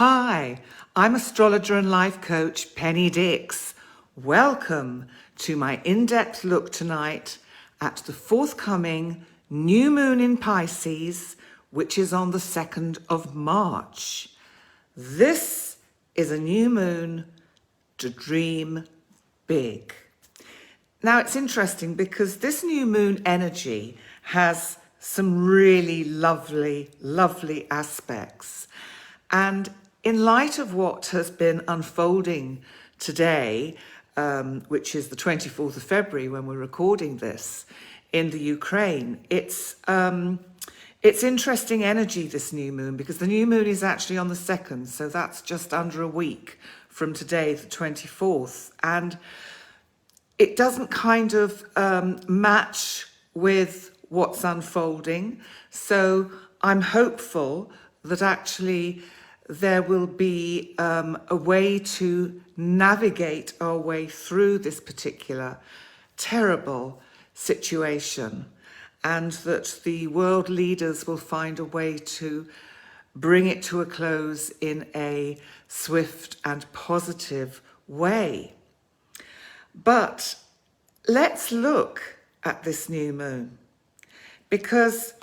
Hi, I'm astrologer and life coach Penny Dix. Welcome to my in-depth look tonight at the forthcoming new moon in Pisces, which is on the 2nd of March. This is a new moon to dream big. Now it's interesting because this new moon energy has some really lovely aspects. And in light of what has been unfolding today, which is the 24th of February when we're recording this, in the Ukraine, it's interesting energy, this new moon, because the new moon is actually on the 2nd, so that's just under a week from today, the 24th. And it doesn't kind of match with what's unfolding. So I'm hopeful that actually there will be a way to navigate our way through this particular terrible situation, and that the world leaders will find a way to bring it to a close in a swift and positive way. But let's look at this new moon, because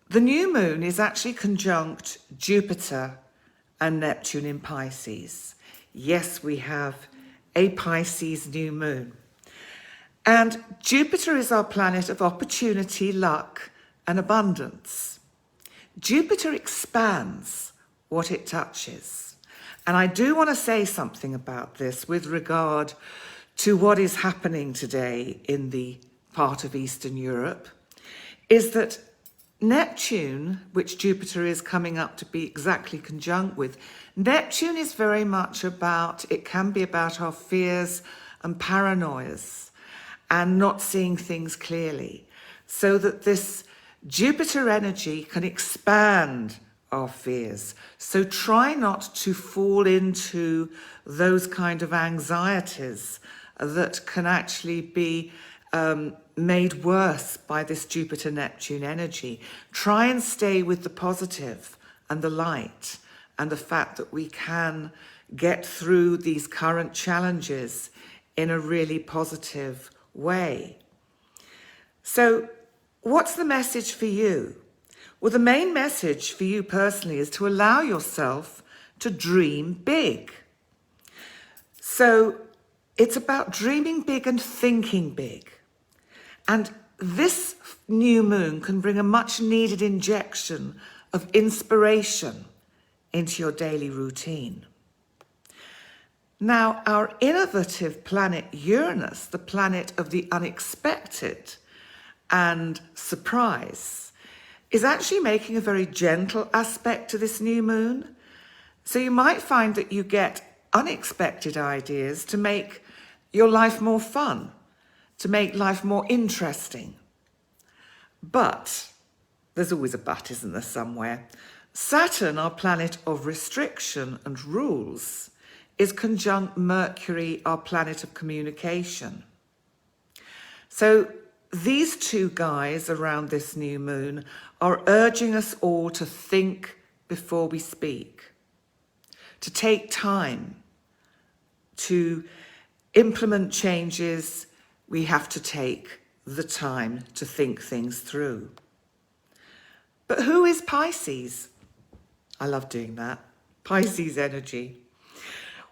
the new moon is actually conjunct Jupiter and Neptune in Pisces. Yes, we have a Pisces new moon. And Jupiter is our planet of opportunity, luck, and abundance. Jupiter expands what it touches. And I do want to say something about this with regard to what is happening today in the part of Eastern Europe, is that Neptune, which Jupiter is coming up to be exactly conjunct with, Neptune is very much about, it can be about our fears and paranoias and not seeing things clearly, so that this Jupiter energy can expand our fears. So try not to fall into those kind of anxieties that can actually be made worse by this Jupiter-Neptune energy. Try and stay with the positive and the light and the fact that we can get through these current challenges in a really positive way. So what's the message for you? Well, the main message for you personally is to allow yourself to dream big. So it's about dreaming big and thinking big. And this new moon can bring a much needed injection of inspiration into your daily routine. Now, our innovative planet Uranus, the planet of the unexpected and surprise, is actually making a very gentle aspect to this new moon. So you might find that you get unexpected ideas to make your life more fun, to make life more interesting. But there's always a but, isn't there, somewhere? Saturn, our planet of restriction and rules, is conjunct Mercury, our planet of communication. So these two guys around this new moon are urging us all to think before we speak, to take time, to implement changes. We have to take the time to think things through. But who is Pisces? I love doing that. Pisces energy.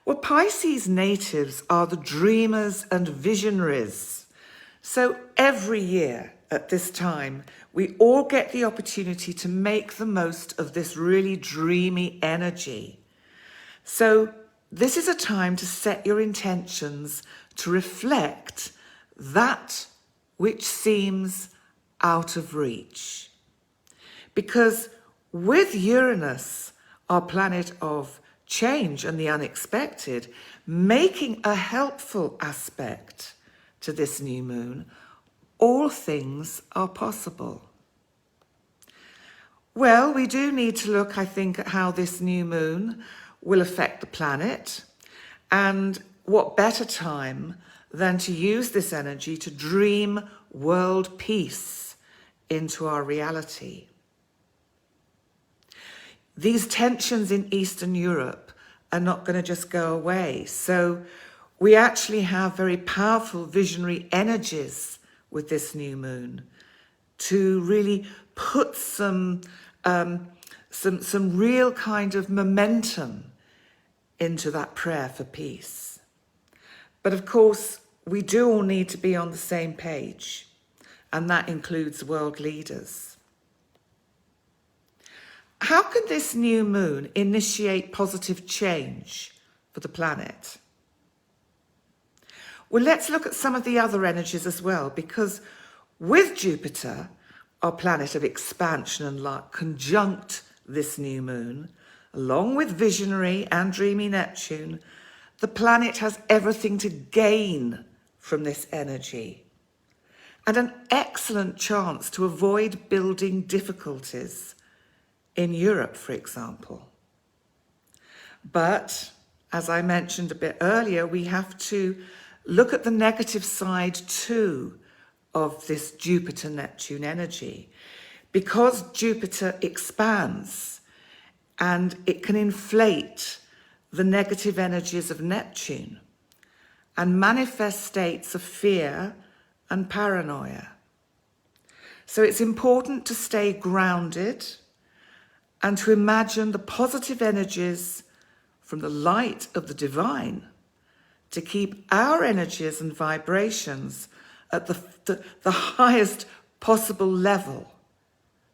Well, Pisces natives are the dreamers and visionaries. So every year at this time, we all get the opportunity to make the most of this really dreamy energy. So this is a time to set your intentions, to reflect that which seems out of reach. Because with Uranus, our planet of change and the unexpected, making a helpful aspect to this new moon, all things are possible. Well, we do need to look, I think, at how this new moon will affect the planet, and what better time than to use this energy to dream world peace into our reality. these tensions in Eastern Europe are not going to just go away. So we actually have very powerful visionary energies with this new moon to really put some real kind of momentum into that prayer for peace. But of course, we do all need to be on the same page, and that includes world leaders. How can this new moon initiate positive change for the planet? Well, let's look at some of the other energies as well, because with Jupiter, our planet of expansion and luck, conjunct this new moon, along with visionary and dreamy Neptune, the planet has everything to gain from this energy and an excellent chance to avoid building difficulties in Europe, for example. But, as I mentioned a bit earlier, we have to look at the negative side too of this Jupiter-Neptune energy, because Jupiter expands and it can inflate the negative energies of Neptune and manifest states of fear and paranoia. So it's important to stay grounded and to imagine the positive energies from the light of the divine to keep our energies and vibrations at the highest possible level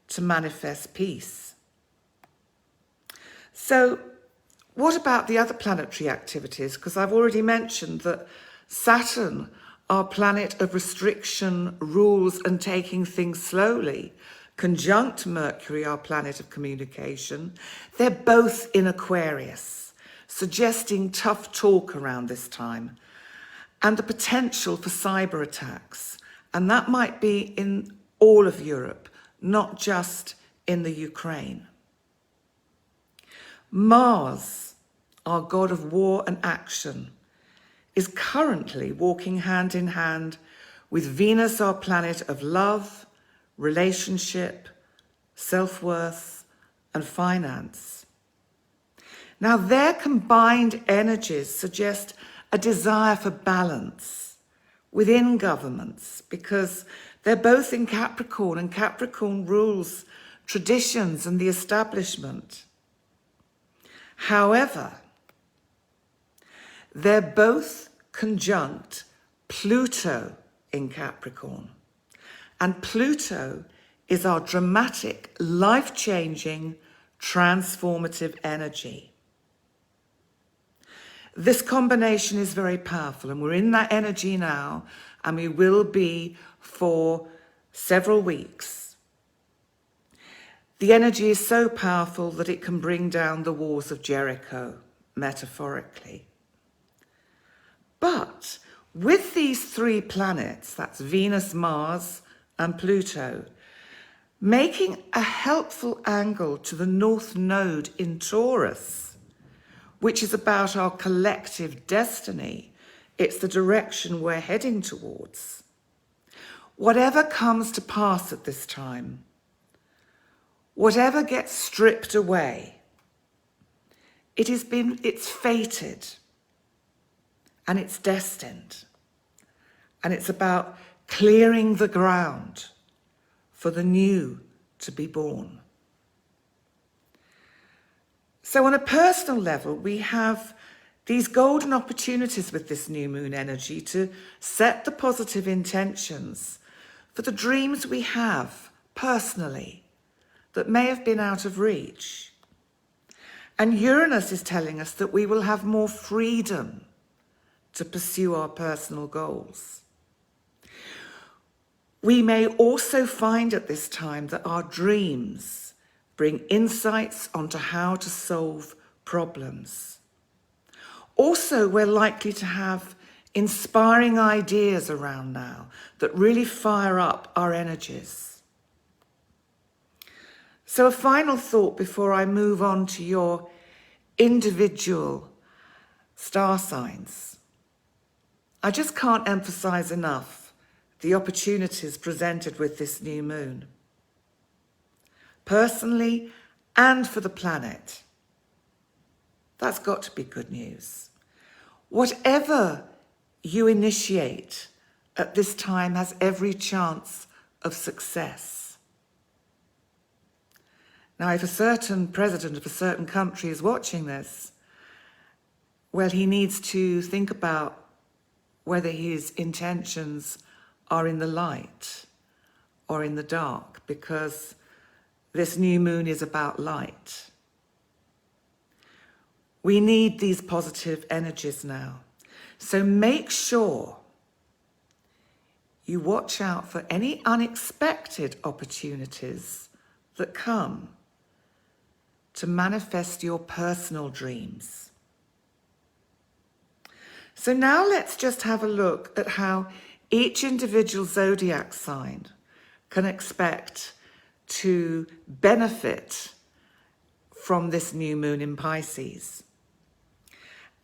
to manifest peace. So what about the other planetary activities? Because I've already mentioned that Saturn, our planet of restriction, rules and taking things slowly, conjunct Mercury, our planet of communication, they're both in Aquarius, suggesting tough talk around this time and the potential for cyber attacks. And that might be in all of Europe, not just in the Ukraine. Mars, our god of war and action, is currently walking hand in hand with Venus, our planet of love, relationship, self-worth, and finance. Now, their combined energies suggest a desire for balance within governments, because they're both in Capricorn, and Capricorn rules traditions and the establishment. However, they're both conjunct Pluto in Capricorn. And Pluto is our dramatic, life-changing, transformative energy. This combination is very powerful, and we're in that energy now, and we will be for several weeks. The energy is so powerful that it can bring down the walls of Jericho, metaphorically. But with these three planets, that's Venus, Mars, and Pluto, making a helpful angle to the North Node in Taurus, which is about our collective destiny. It's the direction we're heading towards. Whatever comes to pass at this time, whatever gets stripped away, it's fated and it's destined. And it's about clearing the ground for the new to be born. So on a personal level, we have these golden opportunities with this new moon energy to set the positive intentions for the dreams we have personally that may have been out of reach. And Uranus is telling us that we will have more freedom to pursue our personal goals. We may also find at this time that our dreams bring insights onto how to solve problems. Also, we're likely to have inspiring ideas around now that really fire up our energies. So a final thought before I move on to your individual star signs. I just can't emphasize enough the opportunities presented with this new moon. Personally and for the planet. That's got to be good news. Whatever you initiate at this time has every chance of success. Now, if a certain president of a certain country is watching this, well, he needs to think about whether his intentions are in the light or in the dark, because this new moon is about light. We need these positive energies now. So make sure you watch out for any unexpected opportunities that come to manifest your personal dreams. So now let's just have a look at how each individual zodiac sign can expect to benefit from this new moon in Pisces.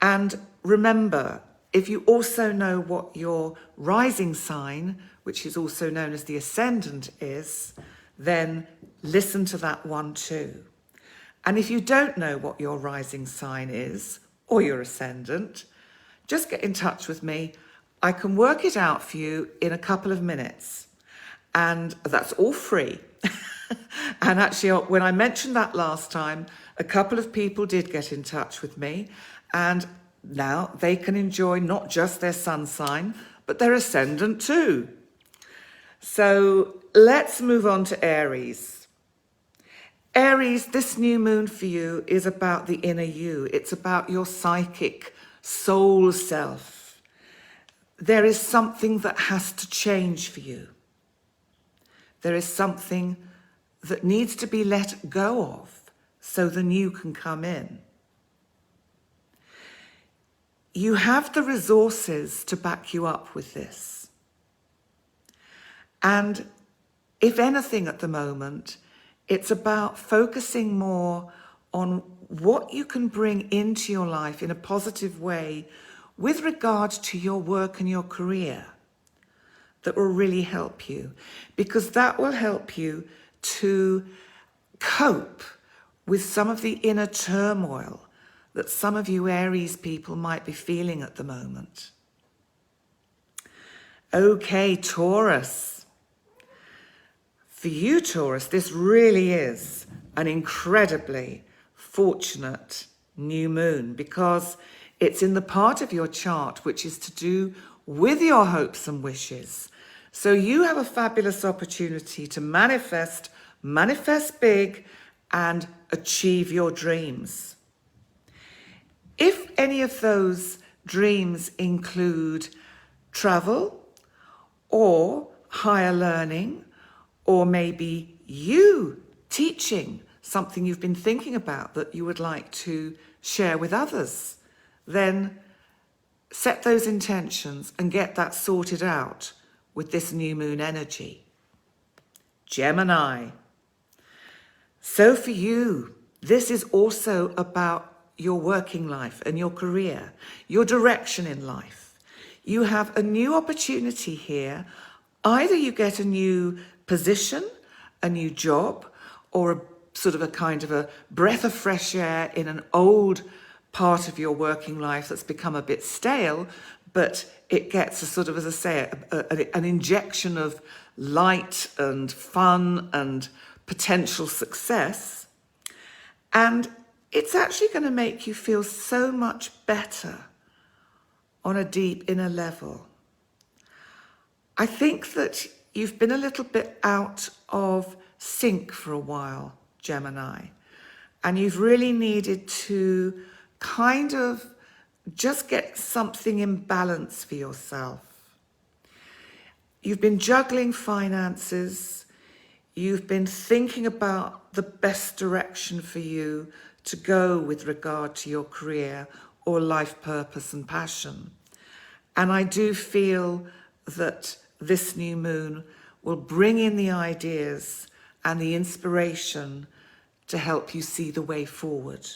And remember, if you also know what your rising sign, which is also known as the ascendant, is, then listen to that one too. And if you don't know what your rising sign is, or your ascendant, just get in touch with me. I can work it out for you in a couple of minutes. And that's all free. And actually, when I mentioned that last time, a couple of people did get in touch with me. And now they can enjoy not just their sun sign, but their ascendant too. So let's move on to Aries. Aries, this new moon for you is about the inner you. It's about your psychic soul self. There is something that has to change for you. There is something that needs to be let go of so the new can come in. You have the resources to back you up with this. And if anything at the moment, it's about focusing more on what you can bring into your life in a positive way with regard to your work and your career that will really help you, because that will help you to cope with some of the inner turmoil that some of you Aries people might be feeling at the moment. Okay, Taurus. For you, Taurus, this really is an incredibly fortunate new moon, because it's in the part of your chart which is to do with your hopes and wishes. So you have a fabulous opportunity to manifest big, and achieve your dreams. If any of those dreams include travel or higher learning, or maybe you teaching something you've been thinking about that you would like to share with others, then set those intentions and get that sorted out with this new moon energy. Gemini. So for you, this is also about your working life and your career, your direction in life. You have a new opportunity here. Either you get a new position, a new job, or a sort of a kind of a breath of fresh air in an old part of your working life that's become a bit stale, but it gets a sort of, as I say, an injection of light and fun and potential success. And it's actually going to make you feel so much better on a deep inner level. I think that you've been a little bit out of sync for a while, Gemini, and you've really needed to kind of just get something in balance for yourself. You've been juggling finances. You've been thinking about the best direction for you to go with regard to your career or life purpose and passion. And I do feel that this new moon will bring in the ideas and the inspiration to help you see the way forward.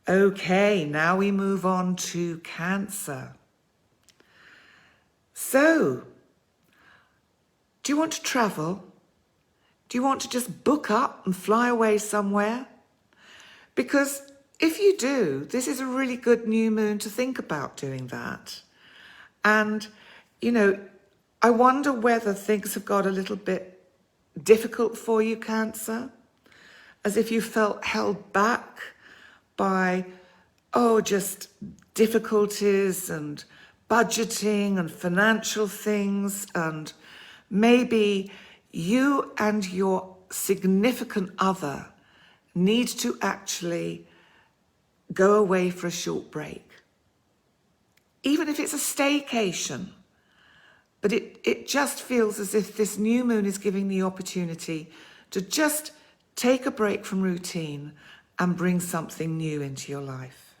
Okay, now we move on to Cancer. So, do you want to travel? Do you want to just book up and fly away somewhere? Because if you do, this is a really good new moon to think about doing that. And, you know, I wonder whether things have got a little bit difficult for you, Cancer, as if you felt held back by, just difficulties and budgeting and financial things, and maybe you and your significant other need to actually go away for a short break. Even if it's a staycation. But it just feels as if this new moon is giving the opportunity to just take a break from routine and bring something new into your life.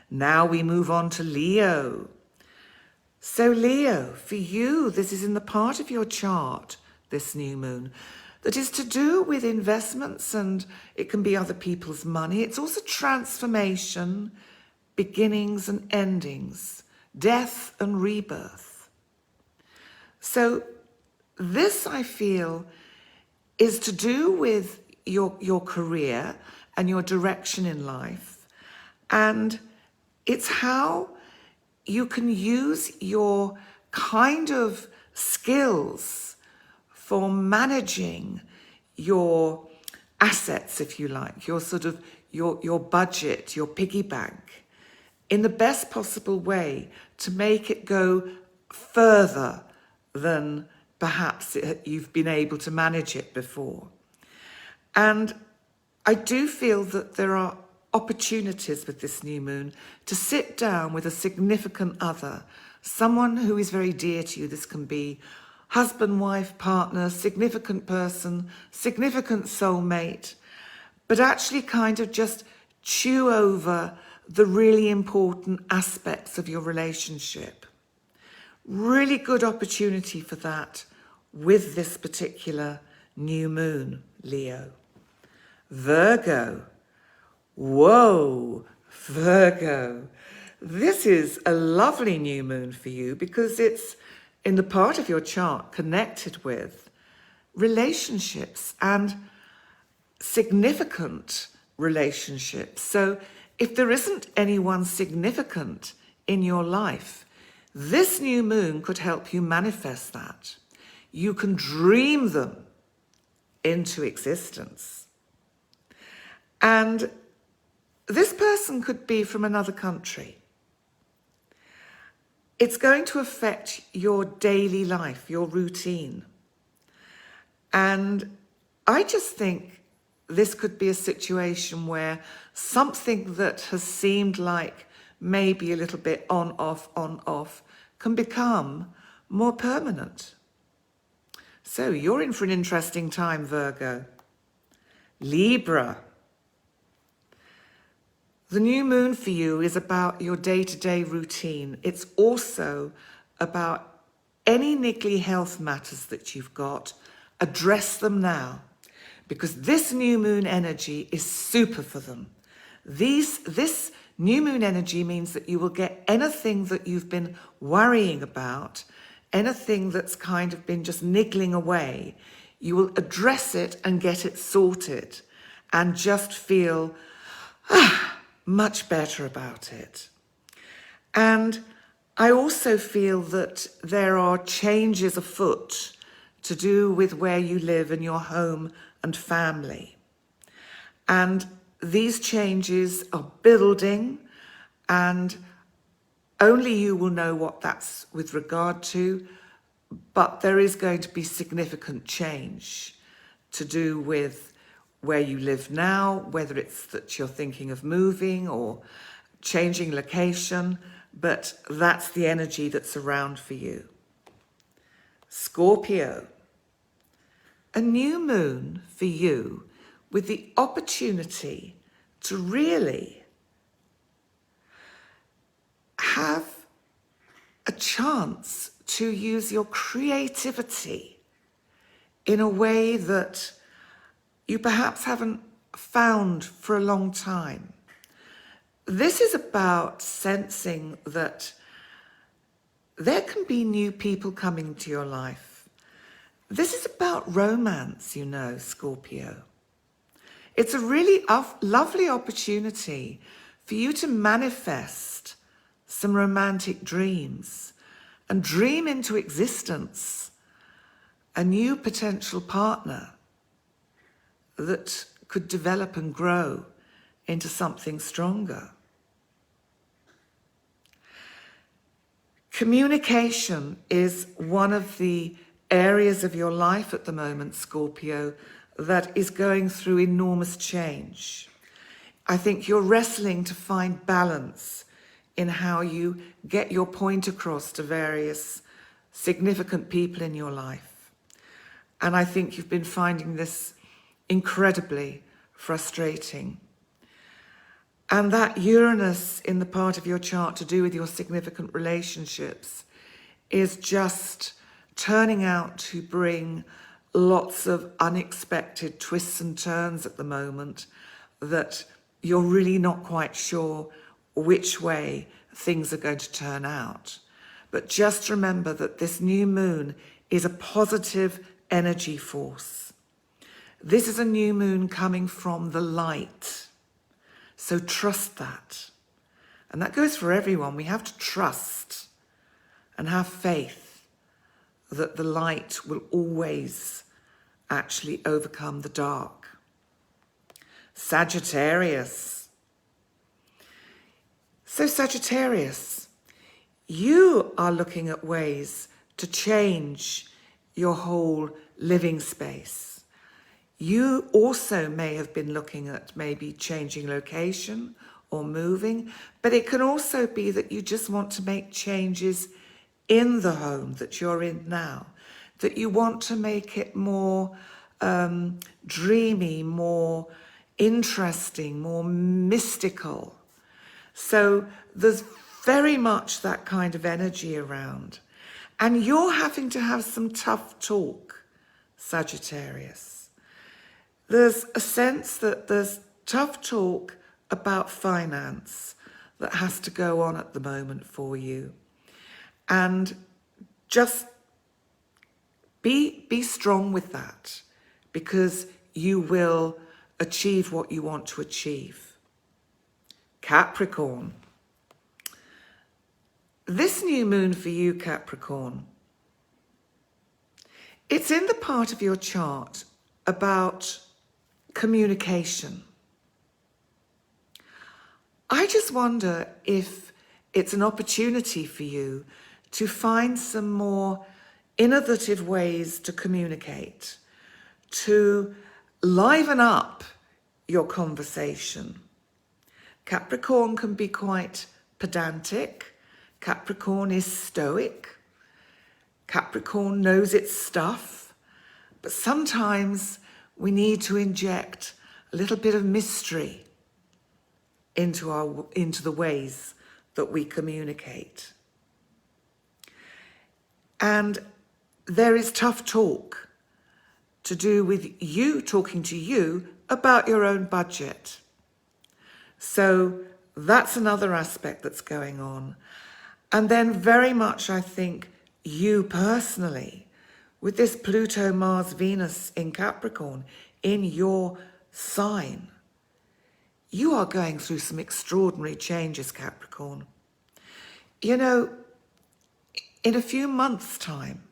Now we move on to Leo. So Leo, for you, this is in the part of your chart, this new moon, that is to do with investments, and it can be other people's money. It's also transformation, beginnings and endings, death and rebirth. So this, I feel, is to do with your career and your direction in life. And it's how you can use your kind of skills for managing your assets, if you like, your sort of your budget, your piggy bank, in the best possible way to make it go further than perhaps you've been able to manage it before. And I do feel that there are opportunities with this new moon to sit down with a significant other, someone who is very dear to you. This can be husband, wife, partner, significant person, significant soulmate, but actually kind of just chew over the really important aspects of your relationship. Really good opportunity for that with this particular new moon, Leo. Virgo. Whoa, Virgo. This is a lovely new moon for you because it's in the part of your chart connected with relationships and significant relationships. So if there isn't anyone significant in your life, this new moon could help you manifest that. You can dream them into existence. And this person could be from another country. It's going to affect your daily life, your routine. And I just think this could be a situation where something that has seemed like maybe a little bit on, off, can become more permanent. So you're in for an interesting time, Virgo. Libra. The new moon for you is about your day-to-day routine. It's also about any niggly health matters that you've got. Address them now, because this new moon energy is super for them. This new moon energy means that you will get anything that you've been worrying about, anything that's kind of been just niggling away. You will address it and get it sorted and just feel much better about it. And I also feel that there are changes afoot to do with where you live and your home and family. And these changes are building, and only you will know what that's with regard to, but there is going to be significant change to do with where you live now, whether it's that you're thinking of moving or changing location, but that's the energy that's around for you. Scorpio. A new moon for you with the opportunity to really have a chance to use your creativity in a way that you perhaps haven't found for a long time. This is about sensing that there can be new people coming into your life. This is about romance, you know, Scorpio. It's a really lovely opportunity for you to manifest some romantic dreams and dream into existence a new potential partner that could develop and grow into something stronger. Communication is one of the areas of your life at the moment, Scorpio, that is going through enormous change. I think you're wrestling to find balance in how you get your point across to various significant people in your life. And I think you've been finding this incredibly frustrating. And that Uranus in the part of your chart to do with your significant relationships is just turning out to bring lots of unexpected twists and turns at the moment that you're really not quite sure which way things are going to turn out. But just remember that this new moon is a positive energy force. This is a new moon coming from the light. So trust that. And that goes for everyone. We have to trust and have faith that the light will always actually overcome the dark. Sagittarius. So Sagittarius, you are looking at ways to change your whole living space. You also may have been looking at maybe changing location or moving, but it can also be that you just want to make changes in the home that you're in now, that you want to make it more dreamy, more interesting, more mystical. So there's very much that kind of energy around. And you're having to have some tough talk, Sagittarius. There's a sense that there's tough talk about finance that has to go on at the moment for you. And just be strong with that, because you will achieve what you want to achieve. Capricorn. This new moon for you, Capricorn, it's in the part of your chart about communication. I just wonder if it's an opportunity for you to find some more innovative ways to communicate, to liven up your conversation. Capricorn can be quite pedantic. Capricorn is stoic. Capricorn knows its stuff. But sometimes we need to inject a little bit of mystery into the ways that we communicate. And there is tough talk to do with you talking to you about your own budget. So that's another aspect that's going on. And then very much, I think, you personally, with this Pluto, Mars, Venus in Capricorn, in your sign, you are going through some extraordinary changes, Capricorn. You know, in a few months' time,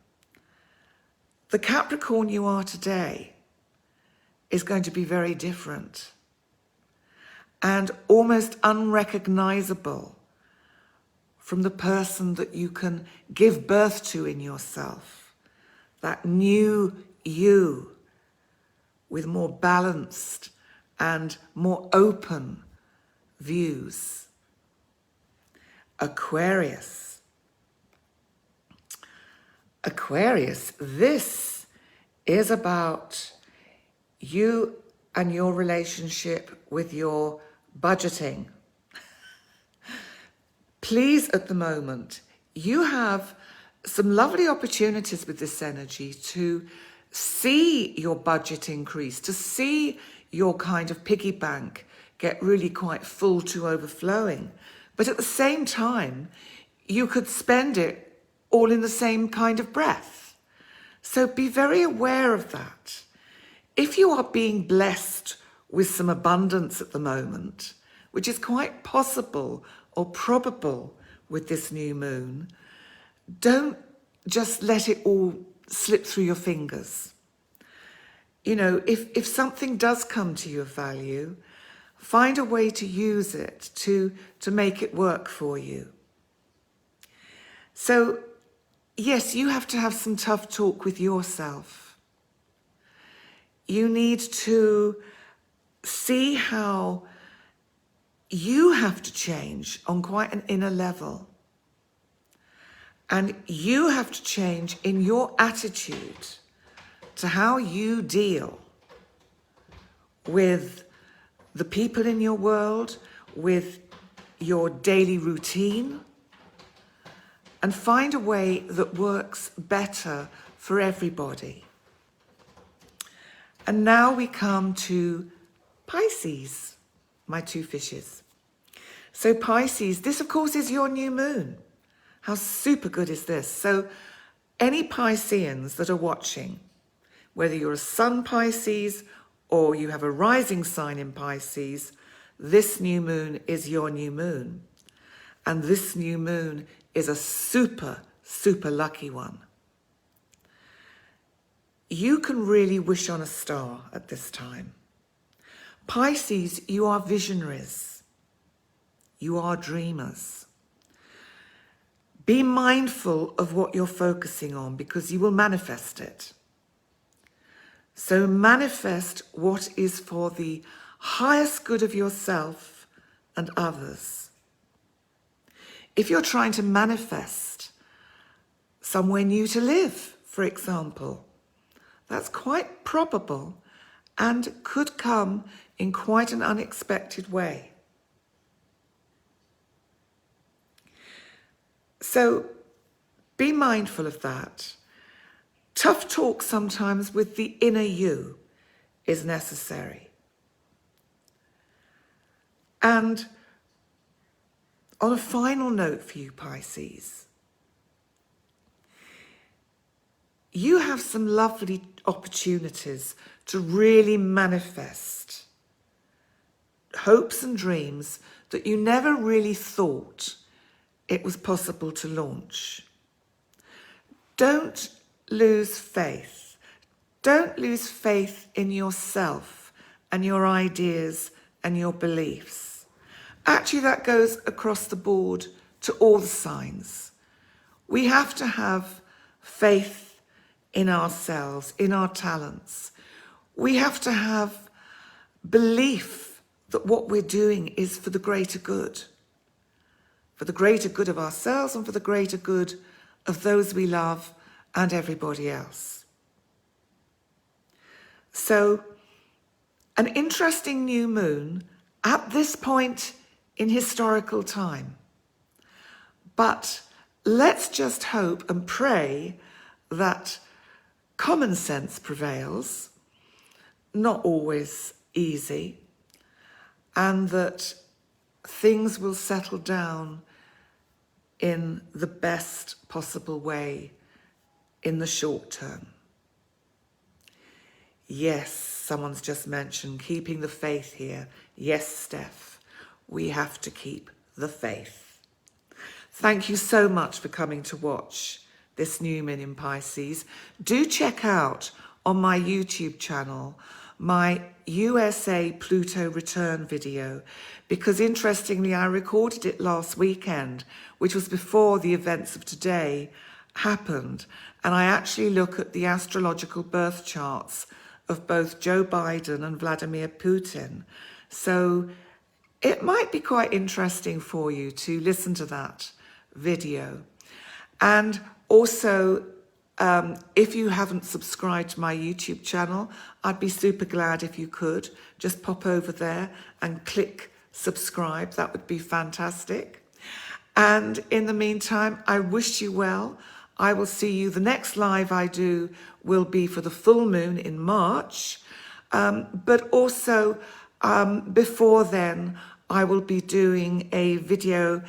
the Capricorn you are today is going to be very different and almost unrecognizable from the person that you can give birth to in yourself. That new you with more balanced and more open views. Aquarius. Aquarius, this is about you and your relationship with your budgeting. Please, at the moment, you have some lovely opportunities with this energy to see your budget increase, to see your kind of piggy bank get really quite full to overflowing. But at the same time, you could spend it all in the same kind of breath. So be very aware of that. If you are being blessed with some abundance at the moment, which is quite possible or probable with this new moon, don't just let it all slip through your fingers. You know, if something does come to you of value, find a way to use it to make it work for you. So, yes, you have to have some tough talk with yourself. You need to see how you have to change on quite an inner level. And you have to change in your attitude to how you deal with the people in your world, with your daily routine, and find a way that works better for everybody. And now we come to Pisces, my two fishes. So Pisces, this of course is your new moon. How super good is this? So any Pisceans that are watching, whether you're a sun Pisces or you have a rising sign in Pisces, this new moon is your new moon. And this new moon is a super, super lucky one. You can really wish on a star at this time. Pisces, you are visionaries. You are dreamers. Be mindful of what you're focusing on because you will manifest it. So manifest what is for the highest good of yourself and others. If you're trying to manifest somewhere new to live, for example, that's quite probable and could come in quite an unexpected way. So be mindful of that. Tough talk sometimes with the inner you is necessary. And on a final note for you, Pisces, you have some lovely opportunities to really manifest hopes and dreams that you never really thought it was possible to launch. Don't lose faith. Don't lose faith in yourself and your ideas and your beliefs. Actually, that goes across the board to all the signs. We have to have faith in ourselves, in our talents. We have to have belief that what we're doing is for the greater good. For the greater good of ourselves and for the greater good of those we love and everybody else. So, an interesting new moon at this point in historical time. But let's just hope and pray that common sense prevails, not always easy, and that things will settle down in the best possible way in the short term. Yes, someone's just mentioned keeping the faith here. Yes, Steph, we have to keep the faith. Thank you so much for coming to watch this new moon in Pisces. Do check out on my YouTube channel my USA Pluto return video, because interestingly I recorded it last weekend, which was before the events of today happened, and I actually look at the astrological birth charts of both Joe Biden and Vladimir Putin. So it might be quite interesting for you to listen to that video. And also, if you haven't subscribed to my YouTube channel, I'd be super glad if you could just pop over there and click subscribe. That would be fantastic. And in the meantime, I wish you well. I will see you. The next live I do will be for the full moon in March. But also before then, I will be doing a video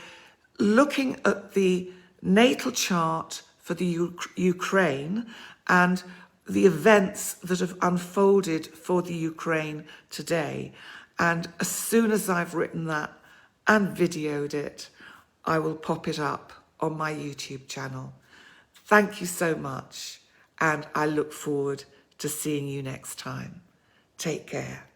looking at the natal chart for the Ukraine and the events that have unfolded for the Ukraine today. And as soon as I've written that and videoed it, I will pop it up on my YouTube channel. Thank you so much, and I look forward to seeing you next time. Take care.